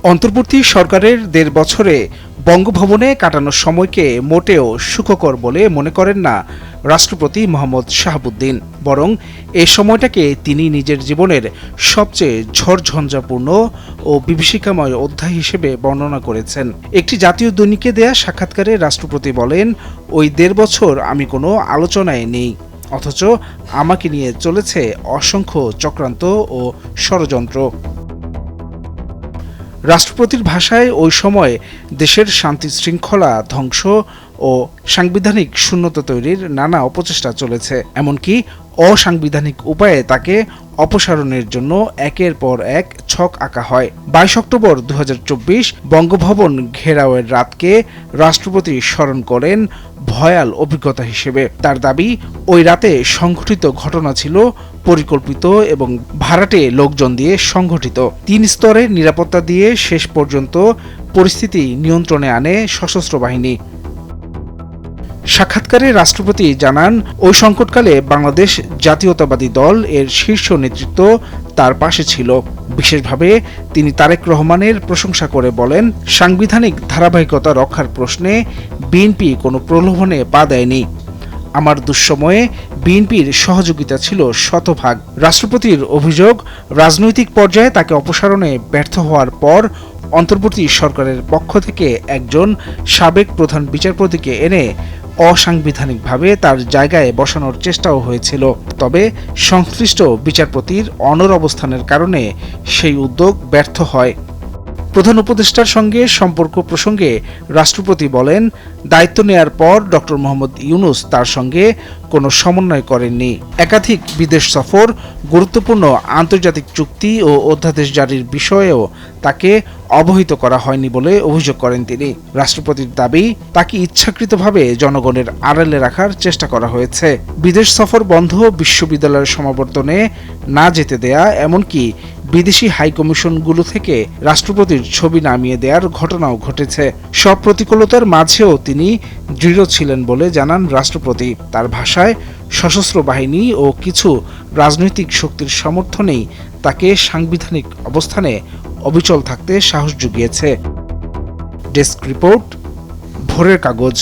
অন্তর্বর্তী সরকারের ১.৫ বছরে বঙ্গভবনে কাটানোর সময়কে মোটেও সুখকর বলে মনে করেন না রাষ্ট্রপতি মোহাম্মদ শাহাবুদ্দিন। বরং এ সময়টাকে তিনি নিজের জীবনের সবচেয়ে ঝড়ঝঞ্ঝাপূর্ণ ও বিভীষিকাময় অধ্যায় হিসেবে বর্ণনা করেছেন। একটি জাতীয় দৈনিকে দেয়া সাক্ষাৎকারে রাষ্ট্রপতি বলেন, ওই ১.৫ বছর আমি কোনো আলোচনায় নেই, অথচ আমাকে নিয়ে চলেছে অসংখ্য চক্রান্ত ও ষড়যন্ত্র। রাষ্ট্রপতির ভাষায় ওই সময় দেশের শান্তি শৃঙ্খলা ধ্বংস ও সাংবিধানিক শূন্যতা তৈরির নানা অপচেষ্টা চলেছে। এমনকি অসাংবিধানিক উপায়ে তাকে অপসারণের জন্য একের পর এক ছক আঁকা হয়। ২২ অক্টোবর ২০২৪ বঙ্গভবন ঘেরাওয়ের রাতকে রাষ্ট্রপতি স্মরণ করেন ভয়াল অভিজ্ঞতা হিসেবে। তার দাবি, ওই রাতে সংঘটিত ঘটনা ছিল পরিকল্পিত এবং ভাড়াটে লোকজন দিয়ে সংঘটিত। ৩ স্তরের নিরাপত্তা দিয়ে শেষ পর্যন্ত পরিস্থিতি নিয়ন্ত্রণে আনে সশস্ত্র বাহিনী। সাক্ষাৎকারে রাষ্ট্রপতি জানান, ওই সংকটকালে বাংলাদেশ জাতীয়তাবাদী দল এর শীর্ষ নেতৃত্ব তার পাশে ছিল। বিশেষভাবে তিনি তারেক রহমানের প্রশংসা করে বলেন, সাংবিধানিক ধারাবাহিকতা রক্ষার প্রশ্নে বিএনপি কোনো প্রলোভনে পা দেয়নি। আমার দুঃসময়ে বিএনপির সহযোগিতা ছিল শতভাগ। রাষ্ট্রপতির অভিযোগ, রাজনৈতিক পর্যায়ে তাকে অপসারণে ব্যর্থ হওয়ার পর অন্তর্বর্তী সরকারের পক্ষ থেকে একজন সাবেক প্রধান বিচারপতিকে এনে অসাংবিধানিকভাবে তার জায়গায় বসানোর চেষ্টাও হয়েছিল। তবে সংশ্লিষ্ট বিচারপতির অনড় অবস্থানের কারণে সেই উদ্যোগ ব্যর্থ হয়। প্রধান উপদেষ্টার সঙ্গে সম্পর্ক প্রসঙ্গে রাষ্ট্রপতি বলেন, দায়িত্ব নেয়ার পর ডক্টর মোহাম্মদ ইউনূস তার সঙ্গে কোনো সমন্বয় করেননি। একাধিক বিদেশ সফর, গুরুত্বপূর্ণ আন্তর্জাতিক চুক্তি ও অধ্যাদেশ জারির বিষয়েও তাকে অবহিত করা হয়নি বলে অভিযোগ করেন তিনি। রাষ্ট্রপতির দাবি, তাকে ইচ্ছাকৃতভাবে জনগণের আড়ালে রাখার চেষ্টা করা হয়েছে। বিদেশ সফর বন্ধ, বিশ্ববিদ্যালয়ের সমাবর্তনে না যেতে দেয়া, এমনকি বিদেশি হাইকমিশনগুলো থেকে রাষ্ট্রপতির ছবি নামিয়ে দেওয়ার ঘটনাও ঘটেছে। সব প্রতিকূলতার মাঝেও তিনি দৃঢ় ছিলেন বলে জানান রাষ্ট্রপতি। তার ভাষায়, সশস্ত্র বাহিনী ও কিছু রাজনৈতিক শক্তির সমর্থনেই তাকে সাংবিধানিক অবস্থানে অবিচল থাকতে সাহস জুগিয়েছে। ডেস্ক রিপোর্ট, ভোরের কাগজ।